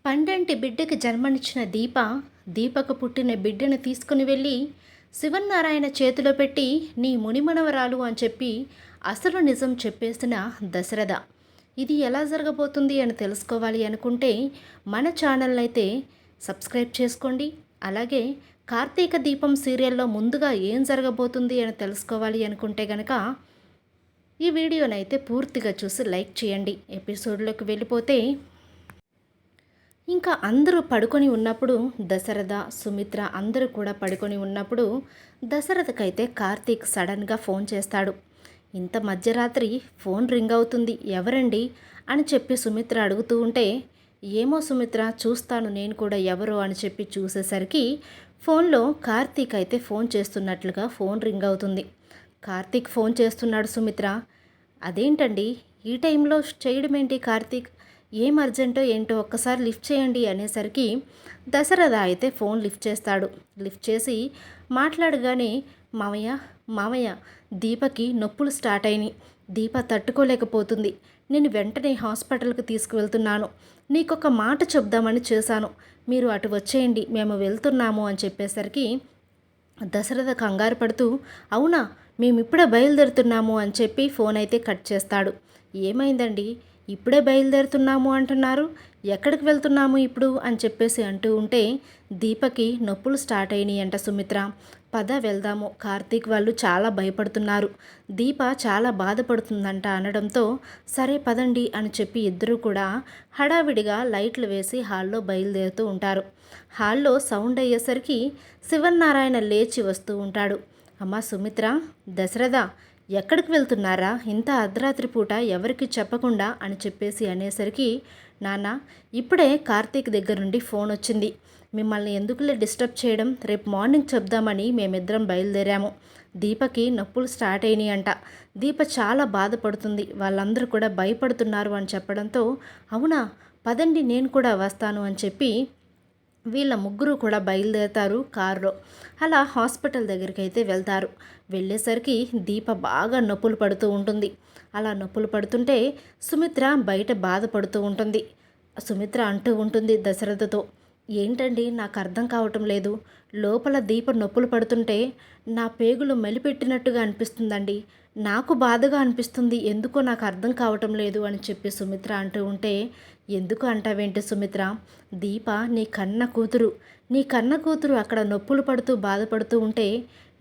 పండంటి బిడ్డకి జన్మనిచ్చిన దీపకు పుట్టిన బిడ్డను తీసుకుని వెళ్ళి శివన్నారాయణ చేతిలో పెట్టి నీ మునిమనవరాలు అని చెప్పి అసలు నిజం చెప్పేసిన దశరథ. ఇది ఎలా జరగబోతుంది అని తెలుసుకోవాలి అనుకుంటే మన ఛానల్ అయితే సబ్స్క్రైబ్ చేసుకోండి. అలాగే కార్తీక దీపం సీరియల్లో ముందుగా ఏం జరగబోతుంది అని తెలుసుకోవాలి అనుకుంటే గనక ఈ వీడియోనైతే పూర్తిగా చూసి లైక్ చేయండి. ఎపిసోడ్లోకి వెళ్ళిపోతే ఇంకా అందరూ పడుకొని ఉన్నప్పుడు దశరథ, సుమిత్ర అందరూ కూడా పడుకొని ఉన్నప్పుడు దశరథకైతే కార్తీక్ సడన్గా ఫోన్ చేస్తాడు. ఇంత మధ్యరాత్రి ఫోన్ రింగ్ అవుతుంది, ఎవరండి అని చెప్పి సుమిత్ర అడుగుతూ ఉంటే, ఏమో సుమిత్ర చూస్తాను నేను కూడా ఎవరో అని చెప్పి చూసేసరికి ఫోన్లో కార్తీక్ అయితే ఫోన్ చేస్తున్నట్లుగా ఫోన్ రింగ్ అవుతుంది. కార్తీక్ ఫోన్ చేస్తున్నాడు సుమిత్ర. అదేంటండి ఈ టైంలో చేయడం ఏంటి కార్తీక్, ఏం అర్జెంటో ఏంటో ఒక్కసారి లిఫ్ట్ చేయండి అనేసరికి దశరథ అయితే ఫోన్ లిఫ్ట్ చేస్తాడు. లిఫ్ట్ చేసి మాట్లాడగానే, మామయ్య మామయ్య దీపకి నొప్పులు స్టార్ట్ అయినాయి, దీప తట్టుకోలేకపోతుంది, నేను వెంటనే హాస్పిటల్కి తీసుకువెళ్తున్నాను, నీకొక మాట చెప్దామని చేశాను, మీరు అటు వచ్చేయండి మేము వెళ్తున్నాము అని చెప్పేసరికి దశరథ కంగారు పడుతూ, అవునా మేమిప్పుడే బయలుదేరుతున్నాము అని చెప్పి ఫోన్ అయితే కట్ చేస్తాడు. ఏమైందండి ఇప్పుడే బయలుదేరుతున్నాము అంటున్నారు, ఎక్కడికి వెళ్తున్నాము ఇప్పుడు అని చెప్పేసి అంటూ ఉంటే, దీపకి నొప్పులు స్టార్ట్ అయినాయి అంట సుమిత్ర, పద వెళ్దాము, కార్తీక్ వాళ్ళు చాలా భయపడుతున్నారు, దీప చాలా బాధపడుతుందంట అనడంతో సరే పదండి అని చెప్పి ఇద్దరూ కూడా హడావిడిగా లైట్లు వేసి హాల్లో బయలుదేరుతూ ఉంటారు. హాల్లో సౌండ్ అయ్యేసరికి శివన్నారాయణ లేచి వస్తూ ఉంటాడు. అమ్మా సుమిత్ర, దశరథ ఎక్కడికి వెళ్తున్నారా ఇంత అర్ధరాత్రి పూట ఎవరికి చెప్పకుండా అని చెప్పేసి అనేసరికి, నాన్న ఇప్పుడే కార్తీక్ దగ్గర నుండి ఫోన్ వచ్చింది, మిమ్మల్ని ఎందుకులే డిస్టర్బ్ చేయడం, రేపు మార్నింగ్ చెప్దామని మేమిద్దరం బయలుదేరాము, దీపకి నొప్పులు స్టార్ట్ అయినాయి అంట, దీప చాలా బాధపడుతుంది, వాళ్ళందరూ కూడా భయపడుతున్నారు అని చెప్పడంతో, అవునా పదండి నేను కూడా వస్తాను అని చెప్పి వీళ్ళ ముగ్గురు కూడా బయలుదేరుతారు కారులో. అలా హాస్పిటల్ దగ్గరికి అయితే వెళ్తారు. వెళ్ళేసరికి దీప బాగా నొప్పులు పడుతూ ఉంటుంది. అలా నొప్పులు పడుతుంటే సుమిత్ర బయట బాధపడుతూ ఉంటుంది. సుమిత్ర అంటూ ఉంటుంది దశరథతో, ఏంటండి నాకు అర్థం కావటం లేదు, లోపల దీప నొప్పులు పడుతుంటే నా పేగులు మెలిపెట్టినట్టుగా అనిపిస్తుందండి, నాకు బాధగా అనిపిస్తుంది, ఎందుకో నాకు అర్థం కావటం లేదు అని చెప్పి సుమిత్ర అంటూ ఉంటే, ఎందుకు అంటావేంటి సుమిత్ర, దీప నీ కన్న కూతురు, నీ కన్న కూతురు అక్కడ నొప్పులు పడుతూ బాధపడుతూ ఉంటే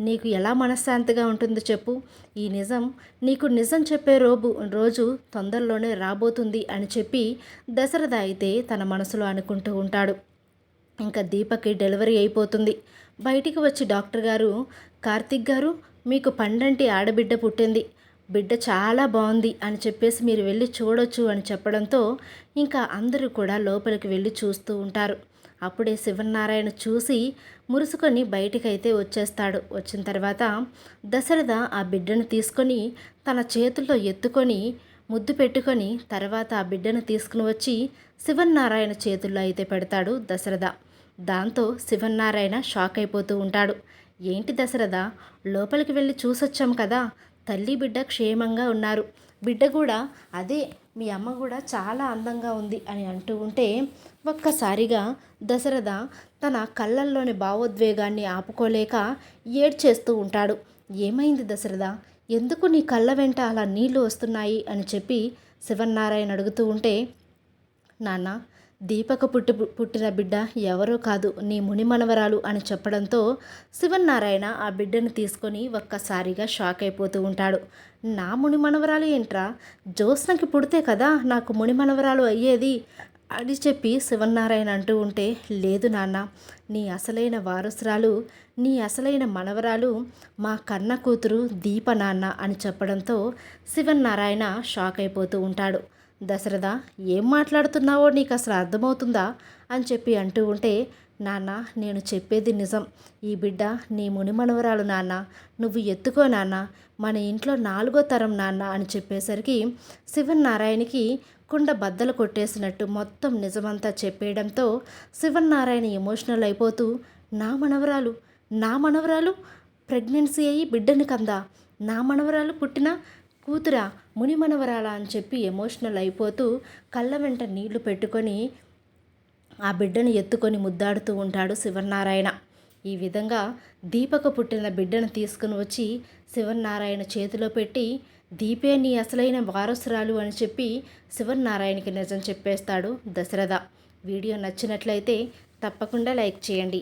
నీకు ఎలా మనశ్శాంతిగా ఉంటుందో చెప్పు, ఈ నిజం నీకు నిజం చెప్పే రోజు తొందరలోనే రాబోతుంది అని చెప్పి దశరథ అయితే తన మనసులో అనుకుంటూ ఉంటాడు. ఇంకా దీపకి డెలివరీ అయిపోతుంది. బయటికి వచ్చి డాక్టర్ గారు, కార్తిక్ గారు మీకు పండంటి ఆడబిడ్డ పుట్టింది, బిడ్డ చాలా బాగుంది అని చెప్పేసి మీరు వెళ్ళి చూడొచ్చు అని చెప్పడంతో ఇంకా అందరూ కూడా లోపలికి వెళ్ళి చూస్తూ ఉంటారు. అప్పుడే శివనారాయణ చూసి మురుసుకొని బయటికైతే వచ్చేస్తాడు. వచ్చిన తర్వాత దశరథ ఆ బిడ్డను తీసుకొని తన చేతుల్లో ఎత్తుకొని ముద్దు పెట్టుకొని తర్వాత ఆ బిడ్డను తీసుకుని వచ్చి శివనారాయణ చేతుల్లో అయితే పెడతాడు దశరథ. దాంతో శివనారాయణ షాక్ అయిపోతూ ఉంటాడు. ఏంటి దశరథ, లోపలికి వెళ్ళి చూసొచ్చాం కదా, తల్లి బిడ్డ క్షేమంగా ఉన్నారు, బిడ్డ కూడా అదే మీ అమ్మ కూడా చాలా అందంగా ఉంది అని అంటూ ఉంటే ఒక్కసారిగా దశరథ తన కళ్ళల్లోని భావోద్వేగాన్ని ఆపుకోలేక ఏడ్చేస్తూ ఉంటాడు. ఏమైంది దశరథ, ఎందుకు నీ కళ్ళ వెంట అలా నీళ్లు వస్తున్నాయి అని చెప్పి శివనారాయణ అడుగుతూ ఉంటే, నాన్న దీపక పుట్టిన బిడ్డ ఎవరో కాదు నీ మునిమనవరాలు అని చెప్పడంతో శివనారాయణ ఆ బిడ్డను తీసుకొని ఒక్కసారిగా షాక్ అయిపోతూ ఉంటాడు. నా మునిమనవరాలు ఏంట్రా, జ్యోత్స్నకి పుడితే కదా నాకు మునిమనవరాలు అయ్యేది అని చెప్పి శివనారాయణ అంటూ ఉంటే, లేదు నాన్న, నీ అసలైన వారసురాలు, నీ అసలైన మనవరాలు మా కన్న కూతురు దీప నాన్న అని చెప్పడంతో శివనారాయణ షాక్ అయిపోతూ ఉంటాడు. దశరథ ఏం మాట్లాడుతున్నావో నీకు అసలు అర్థమవుతుందా అని చెప్పి అంటూ ఉంటే, నాన్న నేను చెప్పేది నిజం, ఈ బిడ్డ నీ మునిమనవరాలు నాన్న, నువ్వు ఎత్తుకో నాన్న, మన ఇంట్లో 4వ తరం నాన్న అని చెప్పేసరికి శివనారాయణకి కుండ బద్దలు కొట్టేసినట్టు మొత్తం నిజమంతా చెప్పేయడంతో శివనారాయణ ఎమోషనల్ అయిపోతూ, నా మనవరాలు ప్రెగ్నెన్సీ అయ్యి బిడ్డని కందా, నా మనవరాలు పుట్టిన కూతురా, మునిమనవరాలా అని చెప్పి ఎమోషనల్ అయిపోతూ కళ్ళ వెంట నీళ్లు పెట్టుకొని ఆ బిడ్డను ఎత్తుకొని ముద్దాడుతూ ఉంటాడు శివనారాయణ. ఈ విధంగా దీపకు పుట్టిన బిడ్డను తీసుకుని వచ్చి శివనారాయణ చేతిలో పెట్టి, దీపే నీ అసలైన వారసురాలు అని చెప్పి శివనారాయణకి నిజం చెప్పేస్తాడు దశరథ. వీడియో నచ్చినట్లయితే తప్పకుండా లైక్ చేయండి.